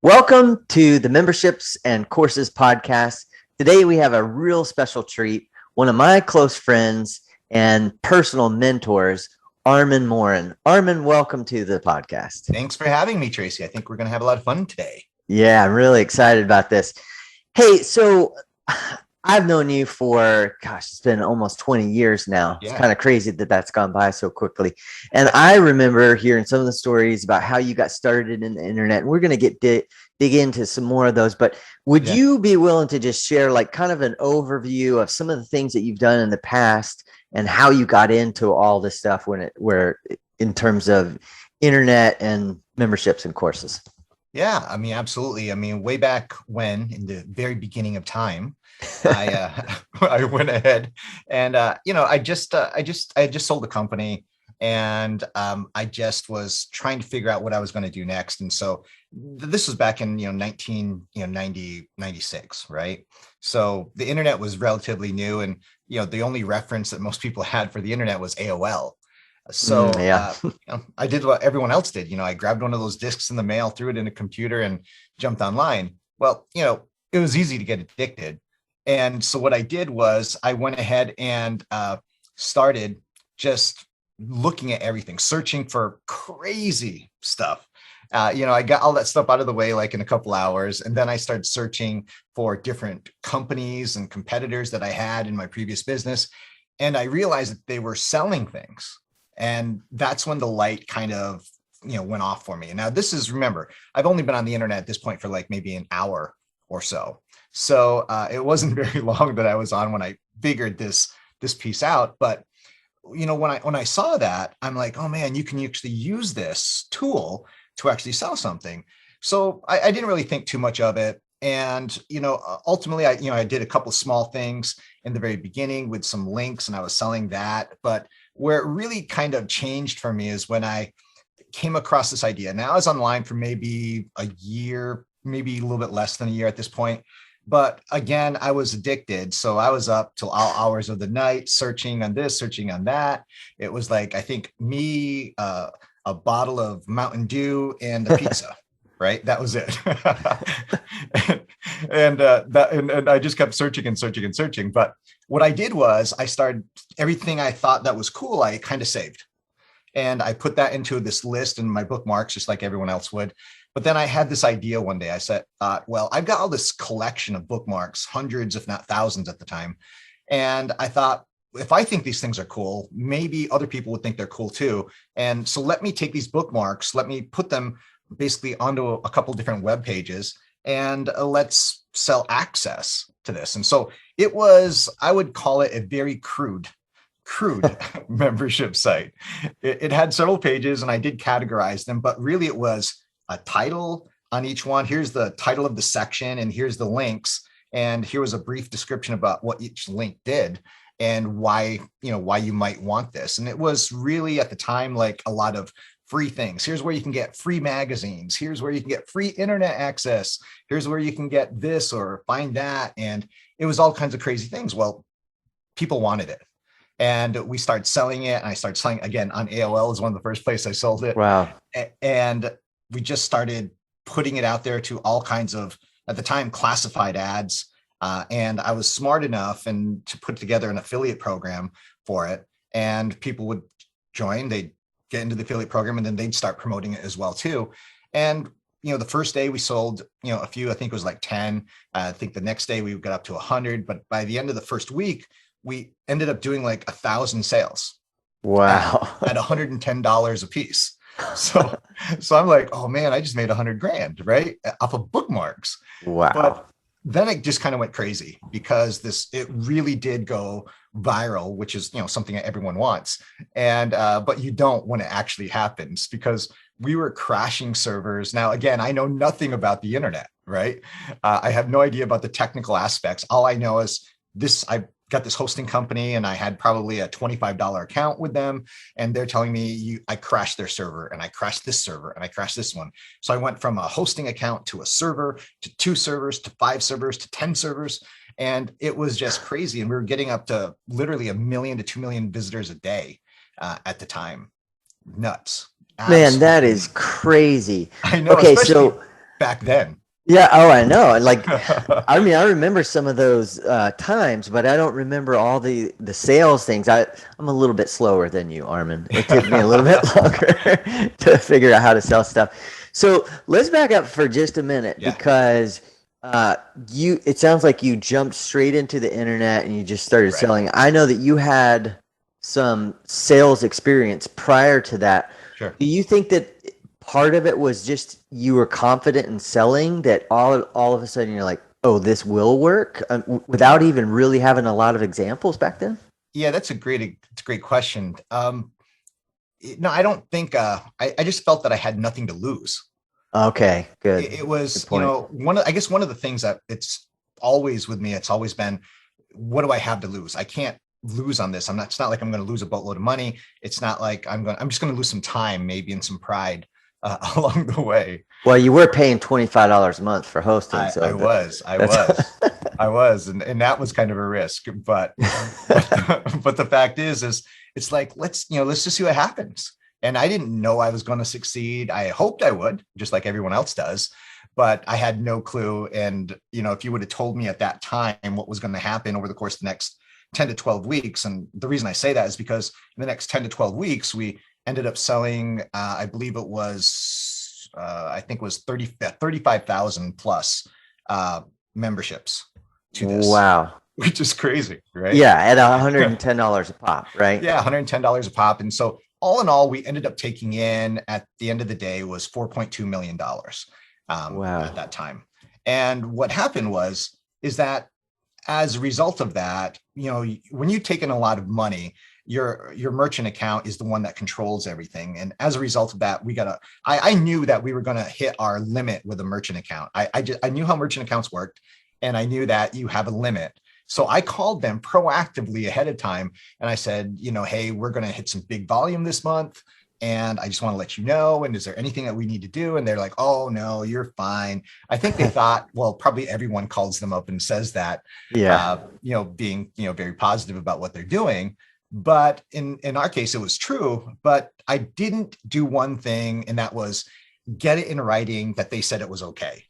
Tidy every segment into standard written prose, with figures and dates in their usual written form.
Welcome to the Memberships and Courses podcast. Today we have a real special treat. One of my close friends and personal mentors, Armand Morin. Armand, welcome to the podcast. Thanks for having me, Tracy. I think we're going to have a lot of fun today. Yeah, I'm really excited about this. Hey, so I've known you for, it's been almost 20 years now. Yeah. It's kind of crazy that that's gone by so quickly. And I remember hearing some of the stories about how you got started in the internet. And we're going to dig into some more of those. But would you be willing to just share like kind of an overview of some of the things that you've done in the past and how you got into all this stuff in terms of internet and memberships and courses? Yeah, absolutely. Way back when, in the very beginning of time, I went ahead and I just sold the company, and I just was trying to figure out what I was going to do next. And so this was back in 96, right? So the internet was relatively new, and the only reference that most people had for the internet was AOL. So I did what everyone else did. I grabbed one of those discs in the mail, threw it in a computer, and jumped online. Well, it was easy to get addicted. And so what I did was I went ahead and started just looking at everything, searching for crazy stuff. I got all that stuff out of the way like in a couple hours. And then I started searching for different companies and competitors that I had in my previous business. And I realized that they were selling things. And that's when the light kind of, went off for me. And now remember, I've only been on the internet at this point for like maybe an hour or so. So it wasn't very long that I was on when I figured this piece out. But, when I saw that, I'm like, oh man, you can actually use this tool to actually sell something. So I didn't really think too much of it. And, ultimately, I did a couple small things in the very beginning with some links, and I was selling that. But where it really kind of changed for me is when I came across this idea. Now I was online for maybe a year, maybe a little bit less than a year at this point. But again, I was addicted. So I was up till all hours of the night, searching on this, searching on that. It was like, I think a bottle of Mountain Dew and a pizza. Right. That was it. and I just kept searching and searching and searching. But what I did was I started everything I thought that was cool. I kind of saved, and I put that into this list in my bookmarks, just like everyone else would. But then I had this idea one day. I said, well, I've got all this collection of bookmarks, hundreds, if not thousands at the time. And I thought, if I think these things are cool, maybe other people would think they're cool too. And so let me take these bookmarks, let me put them basically onto a couple different web pages, and let's sell access to this. And so it was, I would call it a very crude membership site. It had several pages, and I did categorize them, but really it was a title on each one. Here's the title of the section, and here's the links. And here was a brief description about what each link did and why you might want this. And it was really at the time, like a lot of free things. Here's where you can get free magazines. Here's where you can get free internet access. Here's where you can get this or find that. And it was all kinds of crazy things. Well, people wanted it. And we started selling it. And I started selling again on AOL is one of the first places I sold it. Wow. And we just started putting it out there to all kinds of, at the time, classified ads. And I was smart enough and to put together an affiliate program for it. And people would join, they'd get into the affiliate program, and then they'd start promoting it as well too. And, the first day we sold, a few, I think it was like 10. I think the next day we got up to 100. But by the end of the first week, we ended up doing like 1,000 sales. Wow. At $110 a piece. So I'm like, oh man, I just made $100,000, right? Off of bookmarks. Wow. But then it just kind of went crazy because it really did go viral, which is, something that everyone wants. And, but you don't when it actually happens, because we were crashing servers. Now, again, I know nothing about the internet, right? I have no idea about the technical aspects. All I know is I got this hosting company, and I had probably a $25 account with them. And they're telling me I crashed their server, and I crashed this server, and I crashed this one. So I went from a hosting account to a server, to 2 servers, to 5 servers, to 10 servers. And it was just crazy. And we were getting up to literally 1 million to 2 million visitors a day at the time. Nuts. Man, that is crazy. I know. Okay, so back then. Yeah. Oh, I know. Like, I mean, I remember some of those times, but I don't remember all the sales things. I'm a little bit slower than you, Armand. It took me a little bit longer to figure out how to sell stuff. So let's back up for just a minute because it sounds like you jumped straight into the internet and you just started selling. I know that you had some sales experience prior to that. Sure. Do you think that part of it was just you were confident in selling that all of a sudden you're like, oh, this will work without even really having a lot of examples back then? Yeah, that's a great question. No, I don't think, I just felt that I had nothing to lose. Okay, good. It was, you know, one of the things that it's always with me, it's always been, what do I have to lose? I can't lose on this. It's not like I'm going to lose a boatload of money. It's not like I'm just going to lose some time, maybe, and some pride along the way. Well, you were paying $25 a month for hosting. I was, and that was kind of a risk, but the fact is it's like, let's just see what happens. And I didn't know I was going to succeed. I hoped I would, just like everyone else does, but I had no clue. And, if you would have told me at that time what was going to happen over the course of the next 10 to 12 weeks. And the reason I say that is because in the next 10 to 12 weeks, we ended up selling, I believe it was, I think it was 35,000 plus memberships to this. Wow. Which is crazy, right? Yeah, at $110 a pop, right? Yeah, $110 a pop. And so all in all, we ended up taking in at the end of the day was $4.2 million at that time. And what happened is that as a result of that, when you take in a lot of money, your merchant account is the one that controls everything. And as a result of that, I knew that we were going to hit our limit with a merchant account. I knew how merchant accounts worked, and I knew that you have a limit. So I called them proactively ahead of time. And I said, hey, we're going to hit some big volume this month. And I just want to let you know. And is there anything that we need to do? And they're like, oh, no, you're fine. I think they thought, well, probably everyone calls them up and says that, being, very positive about what they're doing. But in our case, it was true. But I didn't do one thing, and that was get it in writing that they said it was okay.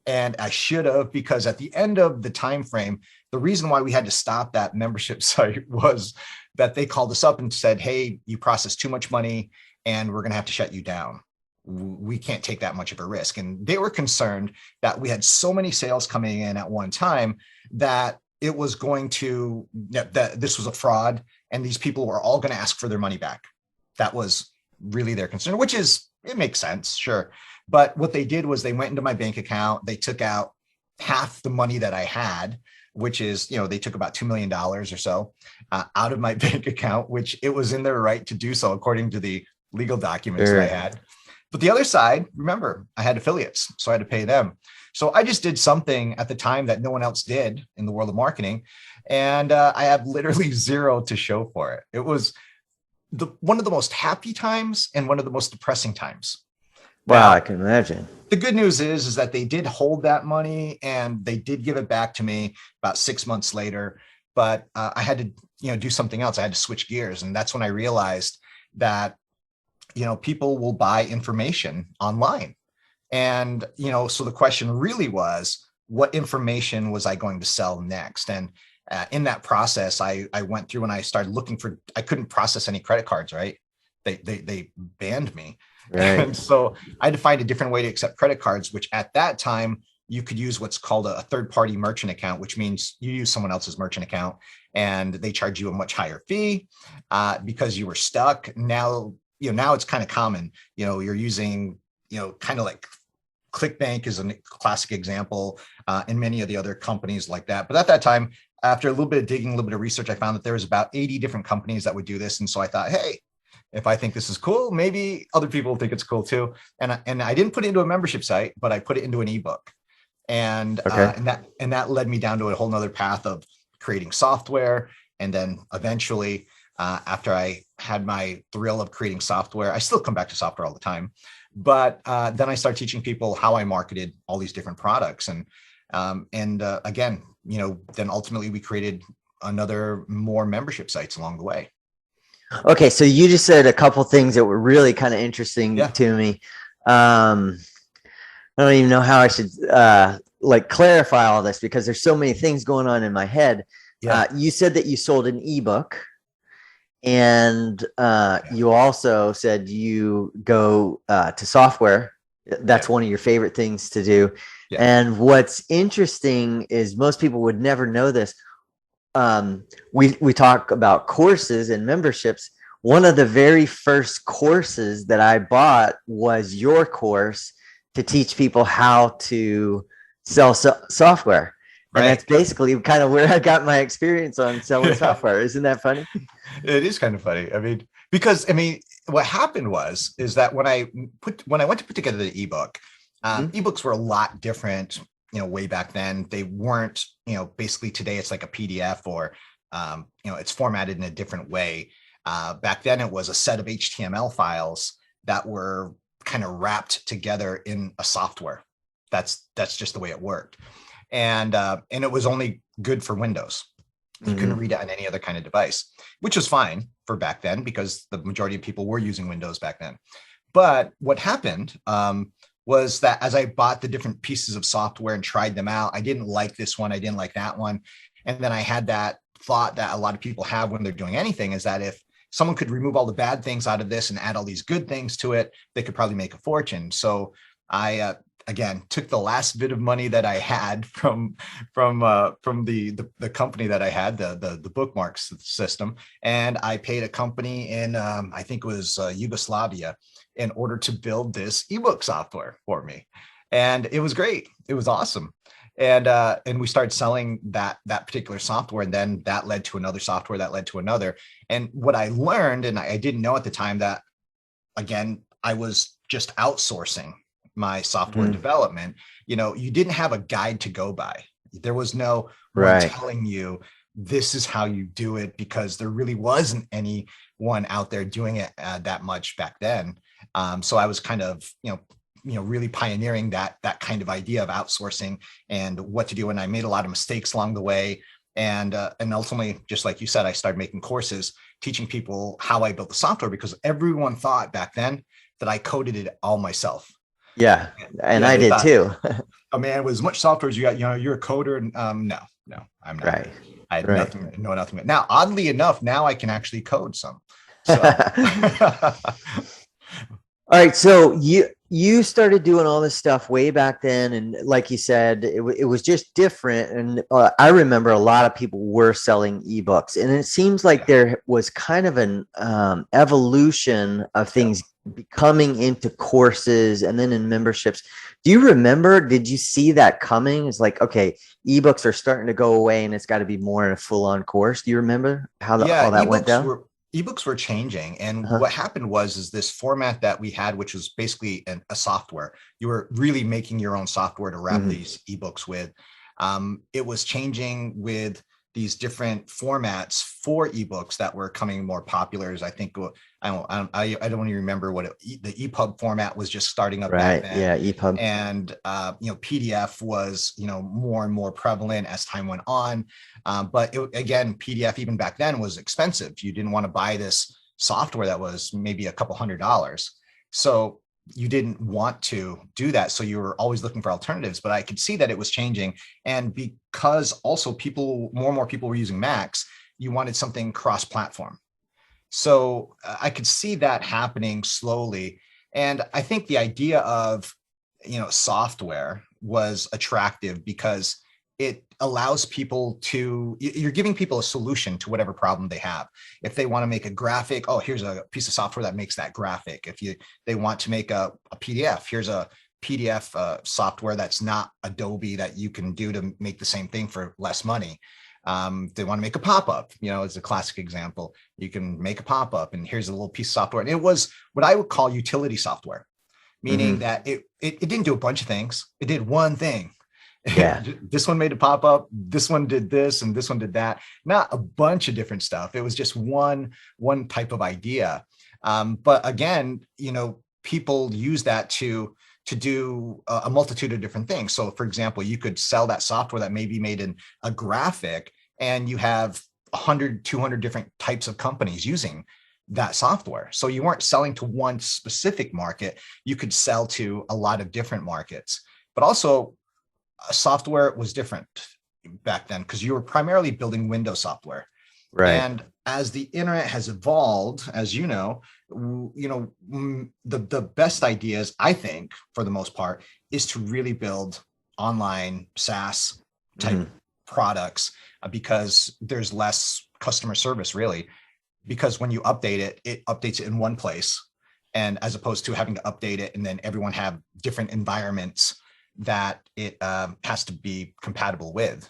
And I should have, because at the end of the time frame, the reason why we had to stop that membership site was that they called us up and said, hey, you processed too much money and we're going to have to shut you down. We can't take that much of a risk. And they were concerned that we had so many sales coming in at one time that it was going to, that this was a fraud and these people were all going to ask for their money back. That was really their concern, it makes sense, sure. But what they did was they went into my bank account, they took out half the money that I had, which is, they took about $2 million or so out of my bank account, which it was in their right to do so according to the legal documents that I had. But the other side, remember, I had affiliates, so I had to pay them. So I just did something at the time that no one else did in the world of marketing. And I have literally zero to show for it. It was one of the most happy times and one of the most depressing times. Wow, Now, I can imagine. The good news is that they did hold that money and they did give it back to me about 6 months later. But I had to, do something else. I had to switch gears. And that's when I realized that, people will buy information online. And, so the question really was, what information was I going to sell next? And in that process, I went through and I started looking I couldn't process any credit cards, right? They banned me. Right. And so I had to find a different way to accept credit cards, which at that time you could use what's called a third-party merchant account, which means you use someone else's merchant account and they charge you a much higher fee because you were stuck. Now, now it's kind of common, you're using, kind of like ClickBank is a classic example and many of the other companies like that. But at that time, after a little bit of digging, a little bit of research, I found that there was about 80 different companies that would do this. And so I thought, hey, if I think this is cool, maybe other people think it's cool too. And I didn't put it into a membership site, but I put it into an ebook. And that led me down to a whole nother path of creating software. And then eventually, after I had my thrill of creating software, I still come back to software all the time. But then I started teaching people how I marketed all these different products. And again, then ultimately we created more membership sites along the way. Okay, so you just said a couple things that were really kind of interesting to me. I don't even know how I should like clarify all this because there's so many things going on in my head. Yeah. You said that you sold an ebook, and you also said you go to software. That's one of your favorite things to do. Yeah. And what's interesting is most people would never know this. We talk about courses and memberships. One of the very first courses that I bought was your course to teach people how to sell software. And that's basically kind of where I got my experience on selling software. Isn't that funny? It is kind of funny. I mean, because what happened is that when I went to put together the ebook, ebooks were a lot different, way back then. They weren't, basically today it's like a PDF or, it's formatted in a different way. Back then it was a set of HTML files that were kind of wrapped together in a software. That's just the way it worked. And it was only good for Windows. You couldn't read it on any other kind of device, which was fine for back then because the majority of people were using Windows back then. But what happened was that as I bought the different pieces of software and tried them out, I didn't like this one, I didn't like that one. And then I had that thought that a lot of people have when they're doing anything, is that if someone could remove all the bad things out of this and add all these good things to it, they could probably make a fortune. So I again took the last bit of money that I had from the company that I had, the bookmarks system, and I paid a company in I think it was Yugoslavia in order to build this ebook software for me. And it was great. It was awesome. And we started selling that particular software, and then that led to another software that led to another. And what I learned, and I didn't know at the time, that again, I was just outsourcing my software development. You didn't have a guide to go by. There was no one telling you this is how you do it, because there really wasn't anyone out there doing it that much back then. So I was kind of, really pioneering that kind of idea of outsourcing and what to do. And I made a lot of mistakes along the way. And ultimately, just like you said, I started making courses teaching people how I built the software, because everyone thought back then that I coded it all myself. Yeah. And I did too. Oh man, with as much software as you got, you're a coder. No, I'm not. Right. I had nothing. Now, oddly enough, now I can actually code some. So. All right. So you started doing all this stuff way back then. And like you said, it was just different. And I remember a lot of people were selling ebooks, and it seems like there was kind of an evolution of things becoming into courses and then in memberships. Do you remember, did you see that coming? It's like, okay, ebooks are starting to go away and it's got to be more in a full-on course. Do you remember how all that went down? Ebooks were changing. And what happened was this format that we had, which was basically a software. You were really making your own software to wrap these ebooks with. It was changing with these different formats for ebooks that were coming more popular. As I think, I don't even remember what the EPUB format was just starting up back then. Yeah, EPUB. And PDF was more and more prevalent as time went on. But again, PDF even back then was expensive. You didn't want to buy this software that was maybe a couple $100s. So you didn't want to do that. So you were always looking for alternatives, but I could see that it was changing. And because also more and more people were using Macs, you wanted something cross-platform. So I could see that happening slowly. And I think the idea of, software was attractive because it allows people you're giving people a solution to whatever problem they have. If they want to make a graphic, here's a piece of software that makes that graphic. If they want to make a PDF, here's a PDF software that's not Adobe that you can do to make the same thing for less money. They want to make a pop-up, it's a classic example. You can make a pop-up and here's a little piece of software. And it was what I would call utility software, meaning that it didn't do a bunch of things. It did one thing. Yeah. This one made a pop-up, this one did this, and this one did that. Not a bunch of different stuff. It was just one type of idea. But again, people use that to do a multitude of different things. So for example, you could sell that software that maybe made a graphic, and you have 100, 200 different types of companies using that software. So you weren't selling to one specific market. You could sell to a lot of different markets, but also software was different back then because you were primarily building Windows software. Right. And as the internet has evolved, as you know, the best ideas, I think, for the most part, is to really build online SaaS type products because there's less customer service, really. Because when you update it, it updates it in one place, and as opposed to having to update it and then everyone have different environments that it has to be compatible with.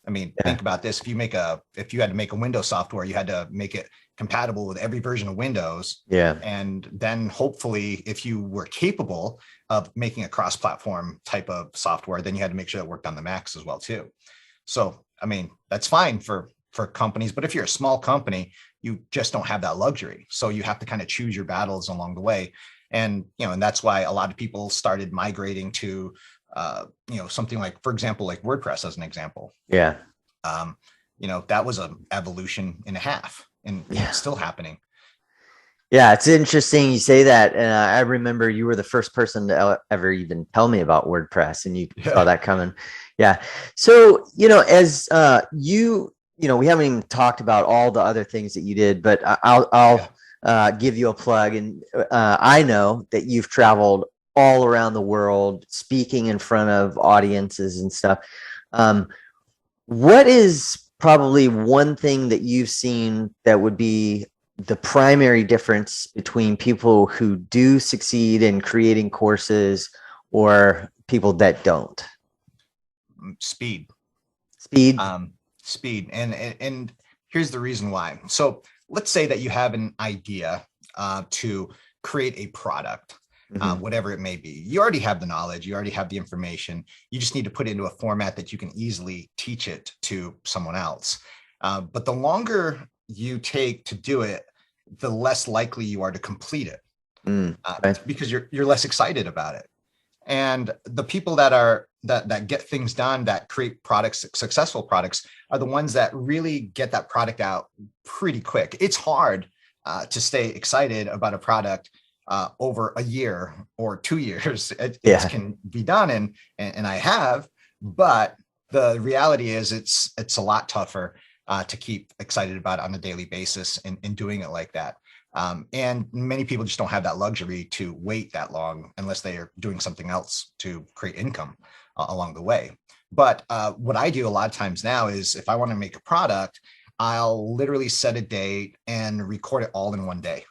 I mean, think about this. If you had to make a Windows software, you had to make it compatible with every version of Windows. Yeah. And then hopefully, if you were capable of making a cross-platform type of software, then you had to make sure it worked on the Macs as well too. So, I mean, that's fine for companies, but if you're a small company, you just don't have that luxury. So you have to kind of choose your battles along the way. And, and that's why a lot of people started migrating to something like, for example, like WordPress as an example. Yeah. That was an evolution and a half, and it's still happening. Yeah, it's interesting you say that. And I remember you were the first person to ever even tell me about WordPress, and you saw that coming. Yeah. So, as we haven't even talked about all the other things that you did, but I'll give you a plug. And I know that you've traveled all around the world speaking in front of audiences and stuff. What is probably one thing that you've seen that would be the primary difference between people who do succeed in creating courses or people that don't? Speed. Speed. And here's the reason why. So let's say that you have an idea to create a product. Whatever it may be. You already have the knowledge, you already have the information. You just need to put it into a format that you can easily teach it to someone else. But the longer you take to do it, the less likely you are to complete it because you're less excited about it. And the people that get things done, that create products, successful products, are the ones that really get that product out pretty quick. It's hard to stay excited about a product over a year or 2 years. It can be done, and I have, but the reality is it's a lot tougher to keep excited about it on a daily basis and doing it like that. And many people just don't have that luxury to wait that long unless they are doing something else to create income along the way. But what I do a lot of times now is if I want to make a product, I'll literally set a date and record it all in one day.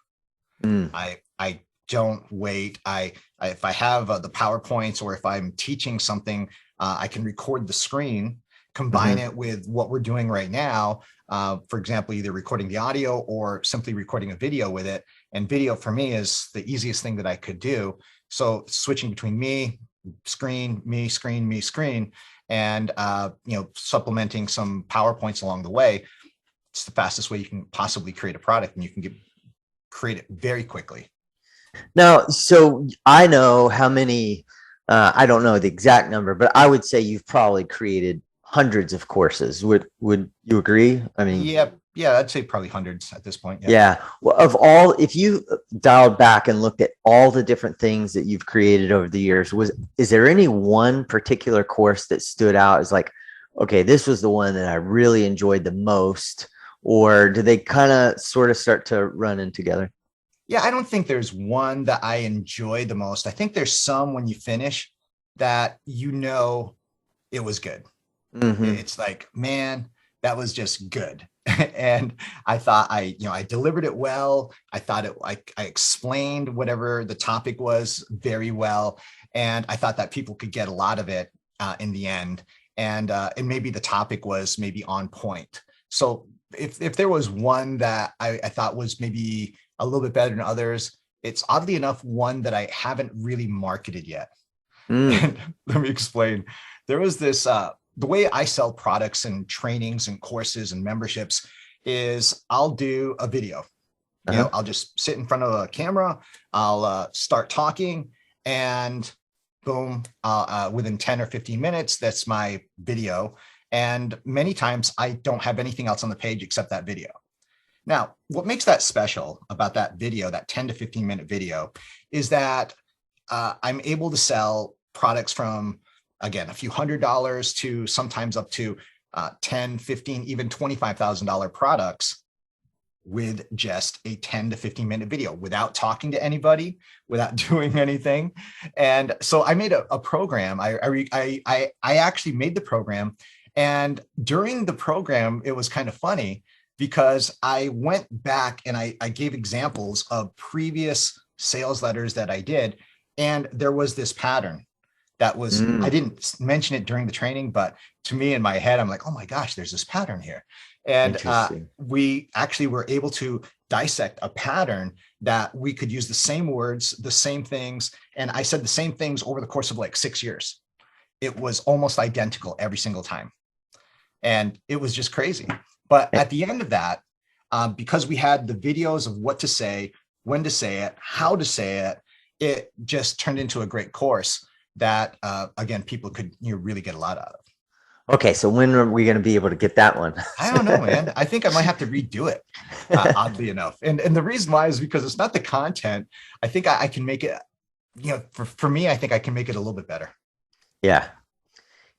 I don't wait. If I have the PowerPoints, or if I'm teaching something, I can record the screen, combine it with what we're doing right now. For example, either recording the audio or simply recording a video with it. And video for me is the easiest thing that I could do. So switching between me, screen, and supplementing some PowerPoints along the way. It's the fastest way you can possibly create a product, and you can create it very quickly. Now, so I know how many, I don't know the exact number, but I would say you've probably created hundreds of courses. Would you agree? I mean, yeah, I'd say probably hundreds at this point. Yeah. Well, if you dialed back and looked at all the different things that you've created over the years, is there any one particular course that stood out as like, okay, this was the one that I really enjoyed the most, or do they kind of sort of start to run in together? Yeah, I don't think there's one that I enjoy the most. I think there's some when you finish that it was good. It's like, man, that was just good. And I thought I delivered it well. I thought I explained whatever the topic was very well. And I thought that people could get a lot of it in the end. And maybe the topic was maybe on point. So if there was one that I thought was maybe a little bit better than others, it's oddly enough one that I haven't really marketed yet. And let me explain. There was this, the way I sell products and trainings and courses and memberships is I'll do a video. I'll just sit in front of a camera. I'll start talking, and boom, within 10 or 15 minutes, that's my video. And many times I don't have anything else on the page except that video. Now, what makes that special about that video, that 10 to 15 minute video, is that I'm able to sell products from, again, a few $100s to sometimes up to 10, 15, even $25,000 products with just a 10 to 15 minute video without talking to anybody, without doing anything. And so I made a program. I actually made the program. And during the program, it was kind of funny because I went back and I gave examples of previous sales letters that I did. And there was this pattern that was, I didn't mention it during the training, but to me in my head, I'm like, oh my gosh, there's this pattern here. And we actually were able to dissect a pattern that we could use the same words, the same things. And I said the same things over the course of like 6 years. It was almost identical every single time. And it was just crazy. But at the end of that, because we had the videos of what to say, when to say it, how to say it, it just turned into a great course that, again, people could really get a lot out of. Okay, so when are we going to be able to get that one? I don't know, man. I think I might have to redo it, oddly enough. And the reason why is because it's not the content. I think I can make it, for me, I think I can make it a little bit better. Yeah.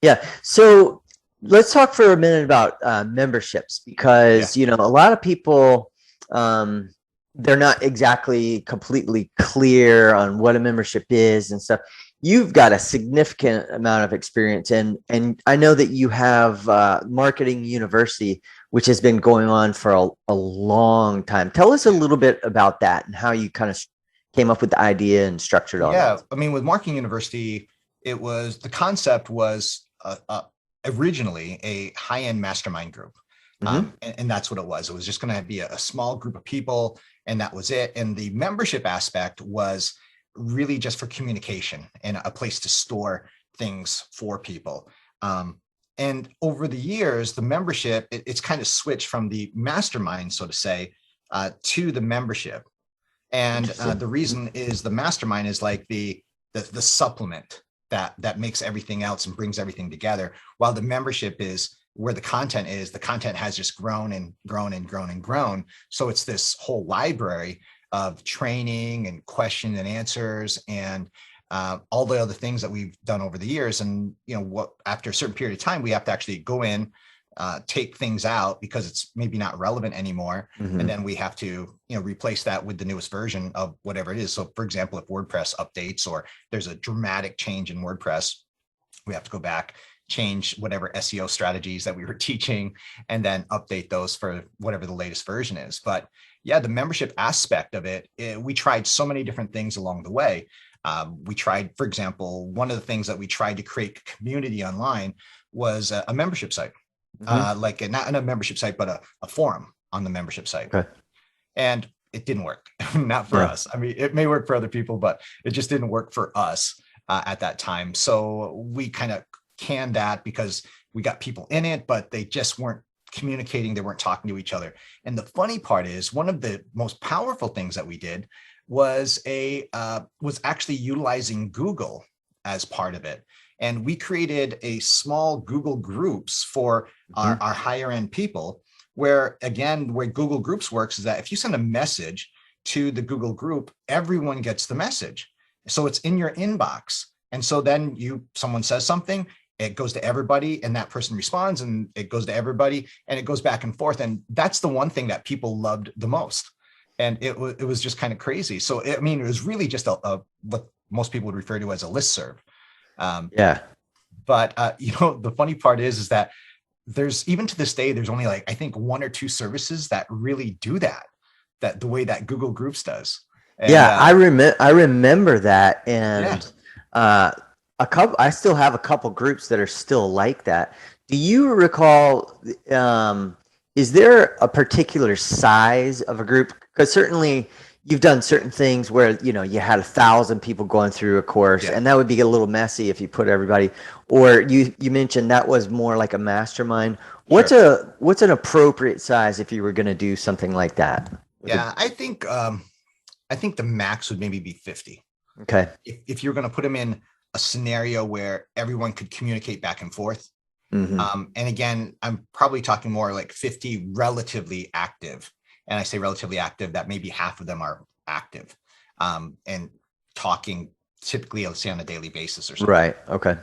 Yeah. So let's talk for a minute about memberships, because, a lot of people, they're not exactly completely clear on what a membership is and stuff. You've got a significant amount of experience, and I know that you have Marketing University, which has been going on for a long time. Tell us a little bit about that and how you kind of came up with the idea and structured all that. Yeah, I mean, with Marketing University, the concept was originally a high-end mastermind group. And that's what it was. It was just going to be a small group of people, and that was it. And the membership aspect was really just for communication and a place to store things for people. And over the years, the membership, it's kind of switched from the mastermind, so to say, to the membership. And the reason is the mastermind is like the supplement that makes everything else and brings everything together, while the membership is where the content is. The content has just grown and grown and grown and grown. So it's this whole library of training and question and answers and all the other things that we've done over the years. And, after a certain period of time, we have to actually go in, take things out because it's maybe not relevant anymore. And then we have to, replace that with the newest version of whatever it is. So for example, if WordPress updates or there's a dramatic change in WordPress, we have to go back, change whatever SEO strategies that we were teaching, and then update those for whatever the latest version is. But yeah, the membership aspect of it, we tried so many different things along the way. We tried, for example, one of the things that we tried to create community online was a membership site, like not a membership site, but a forum on the membership site. Okay. And it didn't work, not for us. I mean, it may work for other people, but it just didn't work for us at that time. So we kind of canned that because we got people in it, but they just weren't communicating. They weren't talking to each other. And the funny part is, one of the most powerful things that we did was actually utilizing Google as part of it. And we created a small Google groups for our higher end people, where again, where Google Groups works is that if you send a message to the Google group, everyone gets the message. So it's in your inbox. And so then someone says something, it goes to everybody, and that person responds, and it goes to everybody, and it goes back and forth. And that's the one thing that people loved the most. And it was just kind of crazy. So, it was really just what most people would refer to as a listserv. But, the funny part is that there's, even to this day, there's only like, I think 1 or 2 services that really do that the way that Google Groups does. And, I remember that. And, I still have a couple groups that are still like that. Do you recall, is there a particular size of a group? Because certainly you've done certain things where, you had 1,000 people going through a course, and that would be a little messy if you put everybody, or you mentioned that was more like a mastermind. What's an appropriate size if you were going to do something like that? Yeah, I think the max would maybe be 50. Okay. If you're going to put them in a scenario where everyone could communicate back and forth. And again, I'm probably talking more like 50 relatively active and I say relatively active, that maybe half of them are active, and talking typically, let's say, on a daily basis or something. Right. Okay.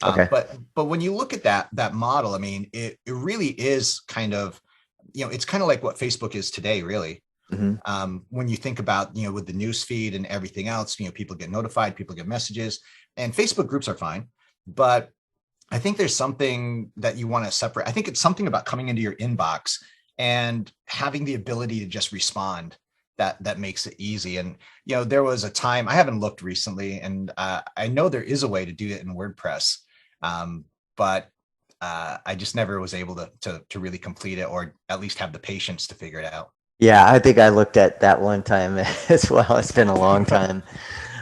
Okay. But when you look at that model, I mean, it really is kind of, it's kind of like what Facebook is today, really. When you think about, with the news feed and everything else, people get notified, people get messages, and Facebook groups are fine. But I think there's something that you want to separate. I think it's something about coming into your inbox and having the ability to just respond that makes it easy. And, there was a time, I haven't looked recently, and I know there is a way to do it in WordPress. But I just never was able to really complete it, or at least have the patience to figure it out. Yeah, I think I looked at that one time as well. It's been a long time.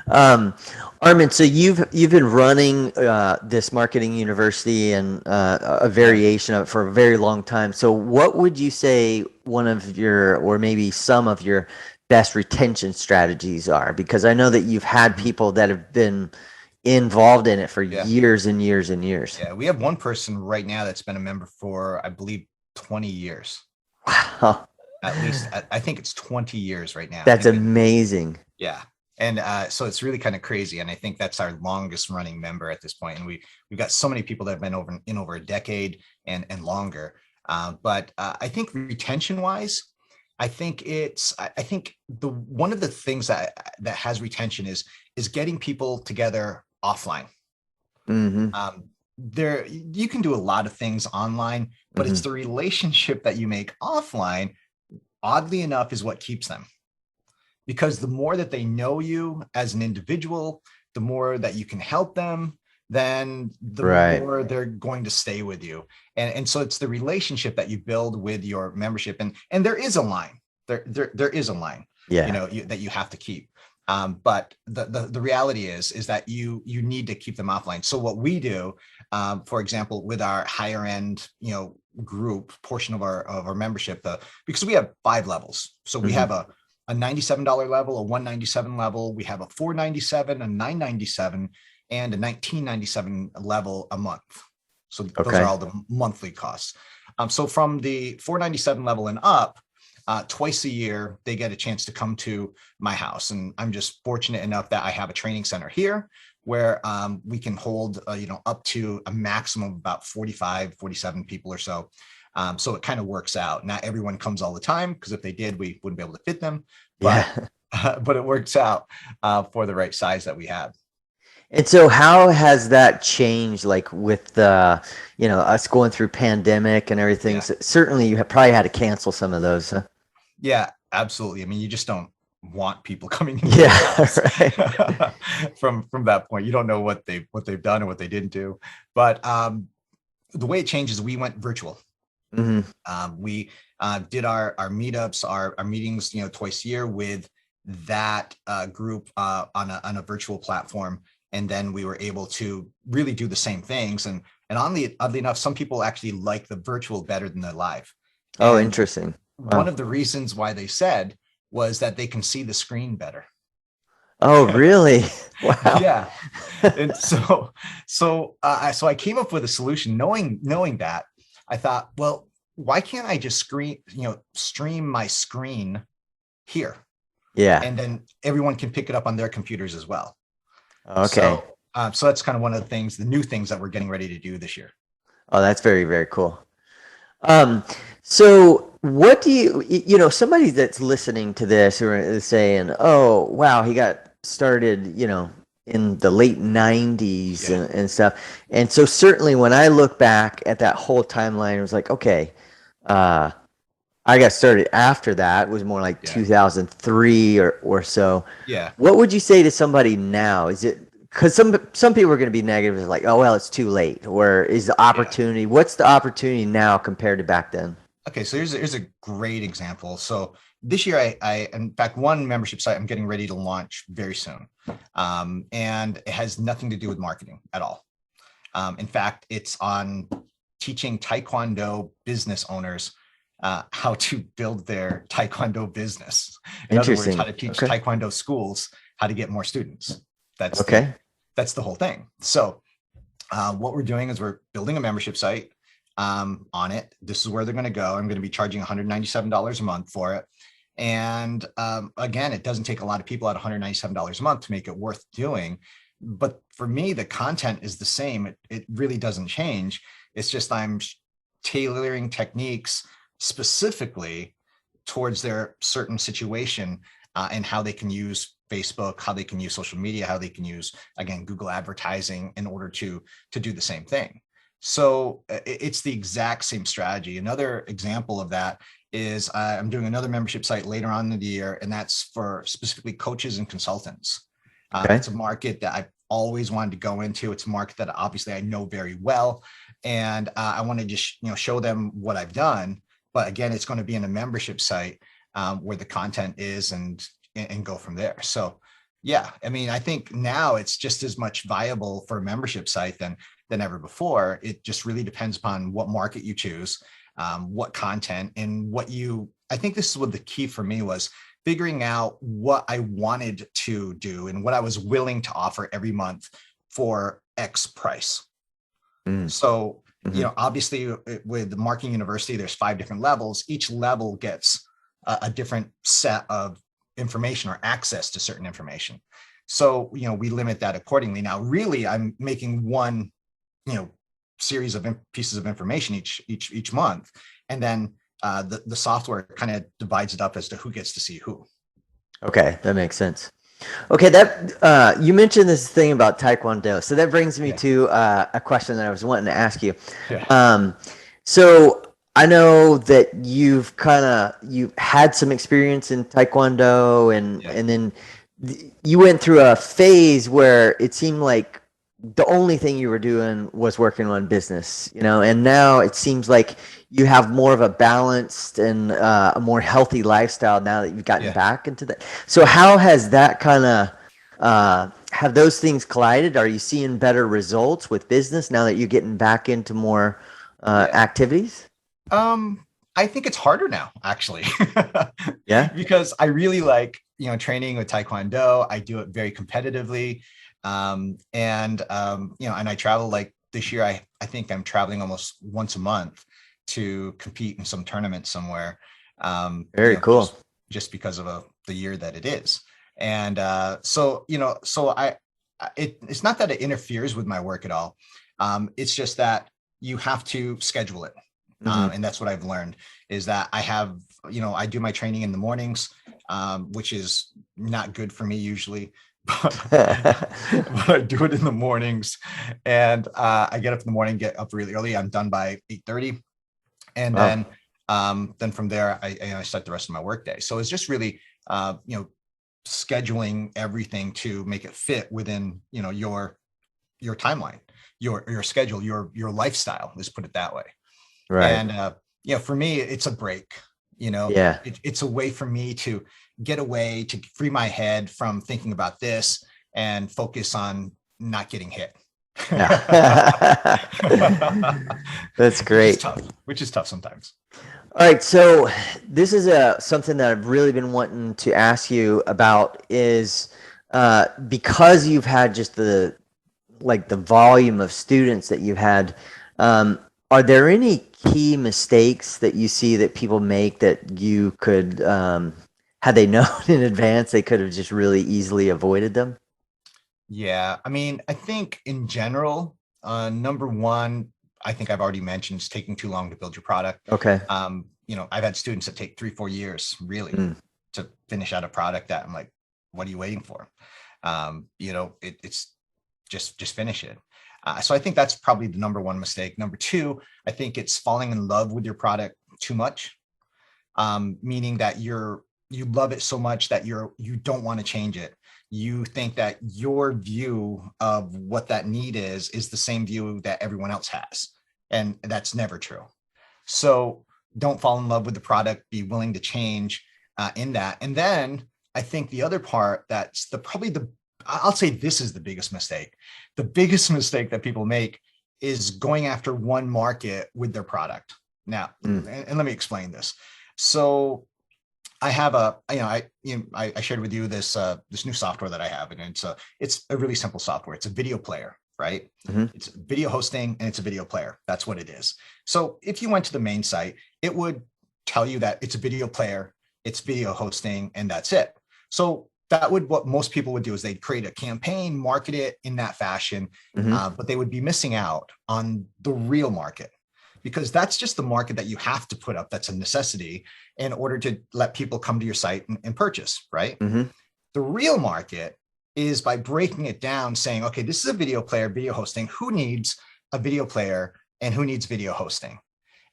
Armand, so you've been running this marketing university and a variation of it for a very long time. So what would you say one of your, or maybe some of your best retention strategies are? Because I know that you've had people that have been involved in it for years and years and years. Yeah, we have one person right now that's been a member for, I believe, 20 years. Wow. At least, I think it's 20 years right now. That's amazing. Yeah. And so it's really kind of crazy. And I think that's our longest running member at this point. And we've got so many people that have been over a decade and longer. But I think retention wise, I think one of the things that has retention is getting people together offline. There, you can do a lot of things online, but it's the relationship that you make offline, oddly enough, is what keeps them. Because the more that they know you as an individual, the more that you can help them, then the more they're going to stay with you. And so it's the relationship that you build with your membership. And there is a line. There is a line, that you have to keep. But the reality is that you need to keep them offline. So what we do, for example, with our higher end, group portion of our membership, because we have 5 levels. So we have a $97 level, a $197 level. We have a $497, a $997, and a $1997 level a month. So those are all the monthly costs. So from the $497 level and up, twice a year, they get a chance to come to my house. And I'm just fortunate enough that I have a training center here where we can hold, up to a maximum of about 45, 47 people or so. So it kind of works out. Not everyone comes all the time, because if they did, we wouldn't be able to fit them. But, but it works out for the right size that we have. And so how has that changed, like with the, us going through pandemic and everything? Yeah. So certainly you have probably had to cancel some of those. Huh? Yeah, absolutely. I mean, you just don't want people coming in. Right. From that point, you don't know what they've done or what they didn't do. But the way it changes, we went virtual. We did our meetups, our meetings, twice a year with that group on a virtual platform. And then we were able to really do the same things. And oddly enough, some people actually like the virtual better than the live. Oh, interesting. Wow. One of the reasons why they said was that they can see the screen better. Oh, really? Wow. Yeah. And so I came up with a solution, knowing that. I thought, well, why can't I just stream my screen here? Yeah. And then everyone can pick it up on their computers as well. Okay. So that's kind of one of the new things that we're getting ready to do this year. Oh, that's very, very cool. So what do you, somebody that's listening to this or is saying, oh, wow, he got started, in the late 90s and stuff. And so certainly when I look back at that whole timeline, it was like, okay, I got started after that. It was more like 2003 or so. Yeah. What would you say to somebody now? Is it because some people are going to be negative, like, oh, well, it's too late, or is the opportunity? What's the opportunity now compared to back then? Okay, so here's a great example. So this year, I in fact, one membership site I'm getting ready to launch very soon, and it has nothing to do with marketing at all. In fact, it's on teaching Taekwondo business owners how to build their Taekwondo business. In other words, how to teach Taekwondo schools how to get more students. That's the whole thing. So what we're doing is we're building a membership site. on it. This is where they're going to go. I'm going to be charging $197 a month for it. And again, it doesn't take a lot of people at $197 a month to make it worth doing. But for me, the content is the same. It really doesn't change. It's just I'm tailoring techniques specifically towards their certain situation, and how they can use Facebook, how they can use social media, how they can use, again, Google advertising in order to do the same thing. So it's the exact same strategy. Another example of that is I'm doing another membership site later on in the year, and that's for specifically coaches and consultants. Okay. It's a market that I've always wanted to go into. It's a market that obviously I know very well, and I want to just show them what I've done. But again, it's going to be in a membership site where the content is, and go from there. So yeah, I mean, I think now it's just as much viable for a membership site than ever before. It just really depends upon what market you choose, what content, and I think this is what the key for me was, figuring out what I wanted to do and what I was willing to offer every month for X price. So, obviously with the Marketing University, there's 5 different levels. Each level gets a different set of information or access to certain information. So, we limit that accordingly. Now, really, I'm making one, series of pieces of information each month. And then the software kind of divides it up as to who gets to see who. Okay, that makes sense. Okay, that you mentioned this thing about Taekwondo, so that brings me to a question that I was wanting to ask you. Yeah. So I know that you've had some experience in Taekwondo, and then you went through a phase where it seemed like the only thing you were doing was working on business, and now it seems like you have more of a balanced and a more healthy lifestyle now that you've gotten back into that. So how has that have those things collided? Are you seeing better results with business now that you're getting back into more activities? I think it's harder now, actually. Yeah. Because I really like, training with Taekwondo. I do it very competitively. And I travel, like this year, I think I'm traveling almost once a month to compete in some tournament somewhere. Very cool. Just because of the year that it is. And it's not that it interferes with my work at all. It's just that you have to schedule it. And that's what I've learned, is that I have, I do my training in the mornings, which is not good for me usually. But I do it in the mornings, and I get up in the morning, get up really early. I'm done by 8:30, and then from there I start the rest of my workday. So it's just really scheduling everything to make it fit within your timeline, your schedule, your lifestyle. Let's put it that way. Right. And for me, it's a break. It's a way for me to get away, to free my head from thinking about this and focus on not getting hit. That's great. Which is tough sometimes. All right. So this is something that I've really been wanting to ask you about, is because you've had just the volume of students that you've had, are there any key mistakes that you see that people make that you could, had they known in advance, they could have just really easily avoided them? Yeah. I mean, I think in general, number one, I think I've already mentioned, is taking too long to build your product. Okay. I've had students that take 3-4 years really to finish out a product that I'm like, what are you waiting for? It's just finish it. So I think that's probably the number one mistake. Number two, I think it's falling in love with your product too much, meaning that you love it so much that you don't want to change it. You think that your view of what that need is the same view that everyone else has, and that's never true. So don't fall in love with the product. Be willing to change in that. And then I think the other part that's I'll say this is the biggest mistake. The biggest mistake that people make is going after one market with their product. Now, and let me explain this. So I have I shared with you this new software that I have, and it's a really simple software. It's a video player. right? Mm-hmm. It's video hosting and it's a video player. That's what it is. So if you went to the main site, it would tell you that it's a video player, it's video hosting, and that's it. So that would, what most people would do is they'd create a campaign, market it in that fashion, but they would be missing out on the real market, because that's just the market that you have to put up. That's a necessity in order to let people come to your site and purchase, right? The real market is by breaking it down, saying, okay, this is a video player, video hosting. Who needs a video player and who needs video hosting?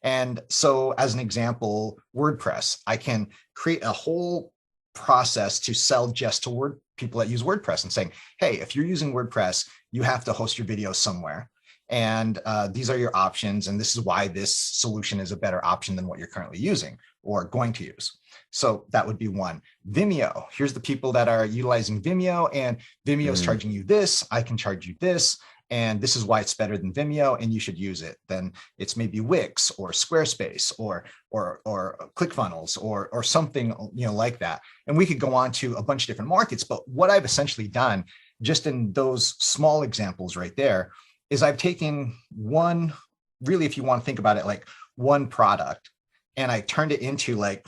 And so as an example, WordPress, I can create a whole process to sell just to people that use WordPress and saying, hey, if you're using WordPress, you have to host your videos somewhere. And these are your options. And this is why this solution is a better option than what you're currently using or going to use. So that would be one. Vimeo, here's the people that are utilizing Vimeo, and Vimeo is charging you this, I can charge you this, and this is why it's better than Vimeo and you should use it. Then it's maybe Wix or Squarespace or ClickFunnels or something, like that. And we could go on to a bunch of different markets, but what I've essentially done just in those small examples right there is I've taken one, really, if you want to think about it, like one product, and I turned it into like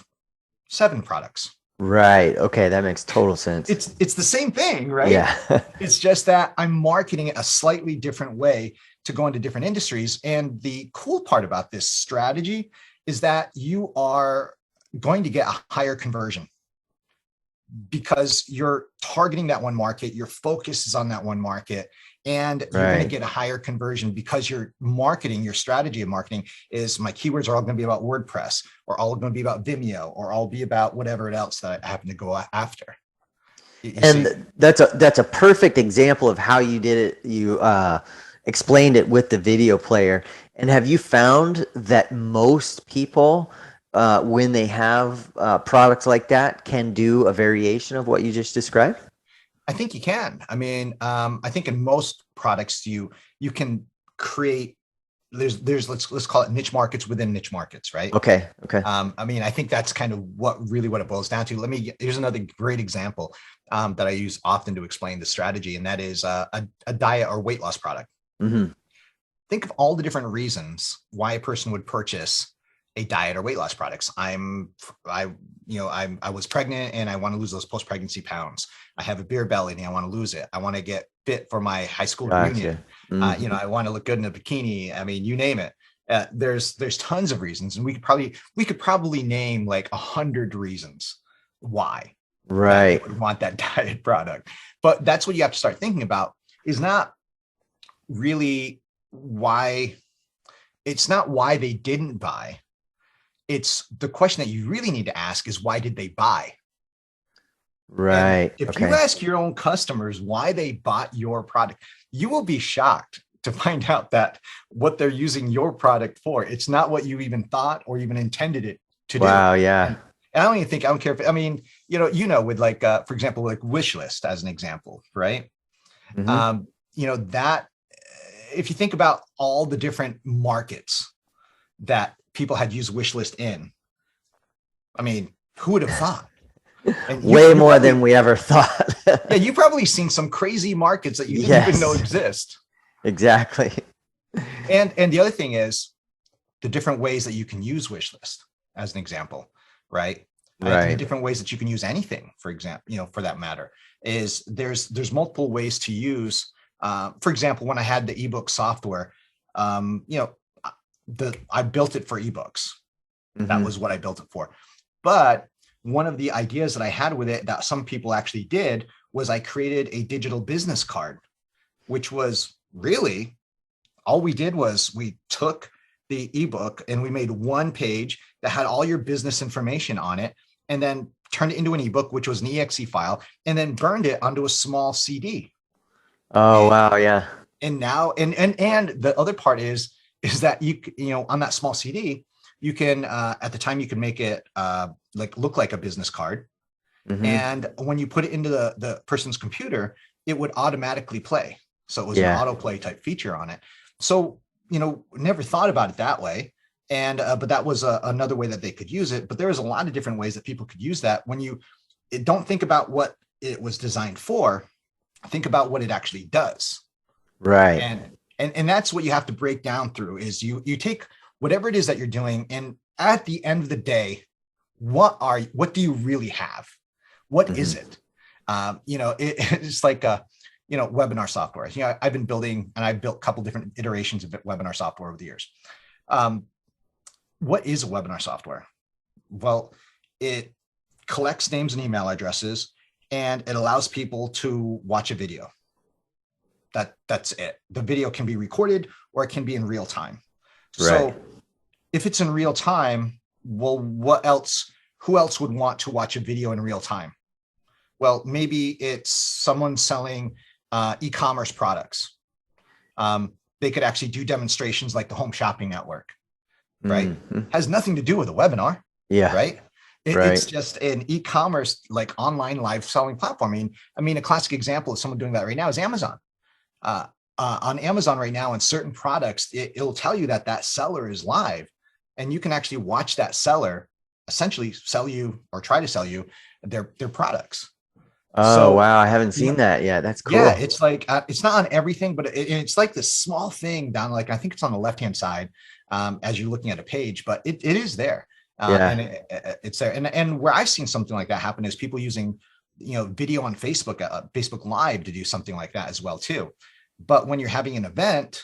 7 products. Right. Okay. That makes total sense. It's the same thing, right? Yeah. It's just that I'm marketing it a slightly different way to go into different industries. And the cool part about this strategy is that you are going to get a higher conversion because you're targeting that one market, your focus is on that one market, and you're going to get a higher conversion because your marketing, your strategy of marketing is, my keywords are all going to be about WordPress, or all going to be about Vimeo, or all be about whatever else that I happen to go after. That's a perfect example of how you did it. You explained it with the video player. And have you found that most people, when they have products like that, can do a variation of what you just described? I think you can. I mean, I think in most products you can create. There's let's call it niche markets within niche markets, right? Okay. I mean, I think that's kind of what it boils down to. Here's another great example that I use often to explain the strategy, and that is a diet or weight loss product. Think of all the different reasons why a person would purchase a diet or weight loss products. I was pregnant and I want to lose those post-pregnancy pounds. I have a beer belly and I want to lose it. I want to get fit for my high school reunion. I want to look good in a bikini. I mean, you name it. There's tons of reasons, and we could probably name like 100 reasons why you would want that diet product. But that's what you have to start thinking about, is not really why. It's not why they didn't buy. It's the question that you really need to ask is, why did they buy? Right. And if you ask your own customers why they bought your product, you will be shocked to find out that what they're using your product for, it's not what you even thought or even intended it to do. Wow. Yeah. And I don't care if, I mean, with like, for example, like WishList as an example, right? That if you think about all the different markets that people had used WishList in, I mean, who would have thought? And way more than we ever thought. Yeah, you've probably seen some crazy markets that you didn't even know exist. Exactly. And the other thing is the different ways that you can use WishList as an example, right? The different ways that you can use anything, for example, for that matter, is there's multiple ways to use. For example, when I had the ebook software, I built it for ebooks. That was what I built it for. But one of the ideas that I had with it that some people actually did was I created a digital business card, which was really all we did was we took the ebook and we made one page that had all your business information on it, and then turned it into an ebook, which was an exe file, and then burned it onto a small CD. Wow. Yeah. And now, and the other part is that on that small CD, you can, at the time you can make it look like a business card. And when you put it into the person's computer, it would automatically play. So it was an autoplay type feature on it. So, never thought about it that way. And, but that was another way that they could use it. But there was a lot of different ways that people could use that. When you don't think about what it was designed for, think about what it actually does. Right. And that's what you have to break down through is you take whatever it is that you're doing, and at the end of the day, what do you really have? What is it? It's like webinar software. I've been building, and I've built a couple different iterations of webinar software over the years. What is a webinar software? Well, it collects names and email addresses, and it allows people to watch a video. That's it. The video can be recorded or it can be in real time. Right. So if it's in real time, well, who else would want to watch a video in real time? Well, maybe it's someone selling e-commerce products. They could actually do demonstrations like the Home Shopping Network, right? Mm-hmm. Has nothing to do with a webinar. Yeah. Right. It's just an e-commerce, like online live selling platform. I mean, a classic example of someone doing that right now is Amazon. On Amazon right now, in certain products, it'll tell you that seller is live, and you can actually watch that seller essentially sell you or try to sell you their products. Oh, wow. I haven't seen that yet. That's cool. Yeah. It's like, it's not on everything, but it's like this small thing down, like, I think it's on the left-hand side as you're looking at a page, but it is there. And it's there. And where I've seen something like that happen is people using, video on Facebook, Facebook Live to do something like that as well too. But when you're having an event,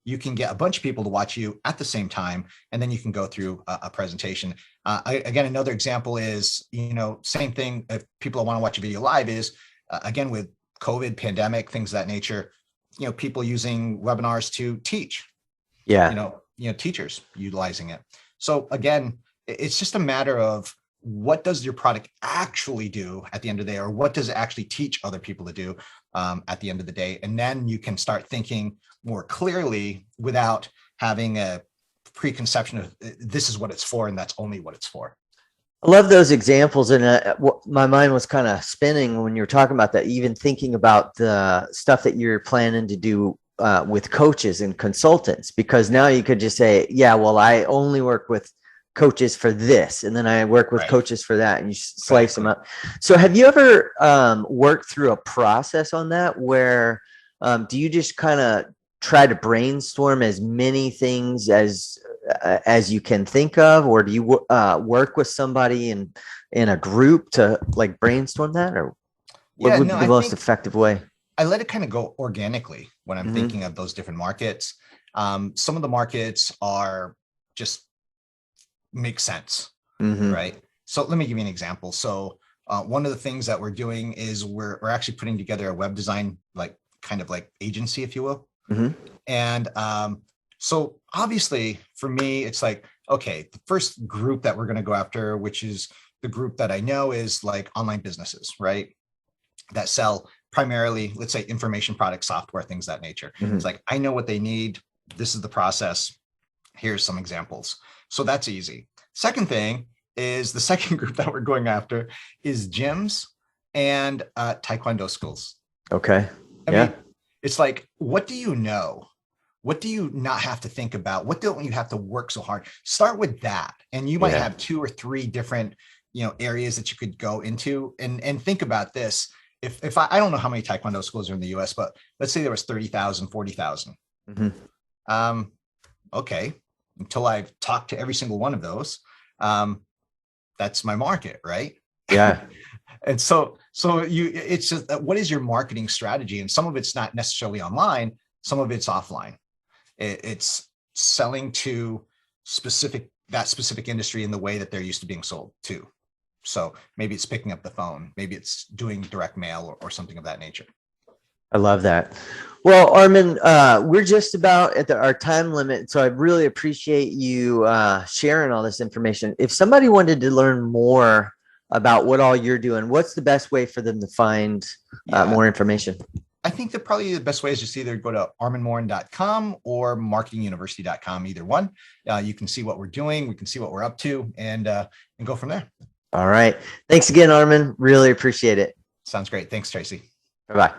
you can get a bunch of people to watch you at the same time, and then you can go through a presentation. Again, another example is, same thing. If people want to watch a video live is, again, with COVID, pandemic, things of that nature, people using webinars to teach. Yeah. Teachers utilizing it. So again, it's just a matter of what does your product actually do at the end of the day, or what does it actually teach other people to do at the end of the day? And then you can start thinking more clearly without having a preconception of this is what it's for and that's only what it's for. I love those examples. And my mind was kind of spinning when you were talking about that, even thinking about the stuff that you're planning to do with coaches and consultants, because now you could just say, yeah, well, I only work with coaches for this, and then I work with coaches for that, and you slice them up. So have you ever worked through a process on that where do you just kind of try to brainstorm as many things as you can think of, or do you work with somebody in a group to like brainstorm that, or what would be the most effective way? I let it kind of go organically when I'm thinking of those different markets. Some of the markets are just make sense, right? So let me give you an example. So one of the things that we're doing is we're actually putting together a web design, like kind of like agency, if you will. And so obviously for me, it's like, okay, the first group that we're going to go after, which is the group that I know is like online businesses, right? That sell primarily, let's say, information products, software, things of that nature. It's like, I know what they need. This is the process. Here's some examples. So that's easy. Second thing is the second group that we're going after is gyms and Taekwondo schools. Okay. I mean, it's like, what do you know? What do you not have to think about? What don't you have to work so hard? Start with that. And you might have 2 or 3 different, areas that you could go into, and think about this. If I don't know how many Taekwondo schools are in the US, but let's say there was 30,000, 40,000. Okay. Until I've talked to every single one of those, that's my market, right? Yeah. And so it's just, what is your marketing strategy? And some of it's not necessarily online, some of it's offline. It's selling to that specific industry in the way that they're used to being sold to. So maybe it's picking up the phone, maybe it's doing direct mail or something of that nature. I love that. Well, Armand, we're just about at our time limit, so I really appreciate you sharing all this information. If somebody wanted to learn more about what all you're doing, what's the best way for them to find more information? I think that probably the best way is just either go to armandmorin.com or marketinguniversity.com, either one. You can see what we're doing, we can see what we're up to, and go from there. All right. Thanks again, Armand. Really appreciate it. Sounds great. Thanks, Tracy. Bye-bye.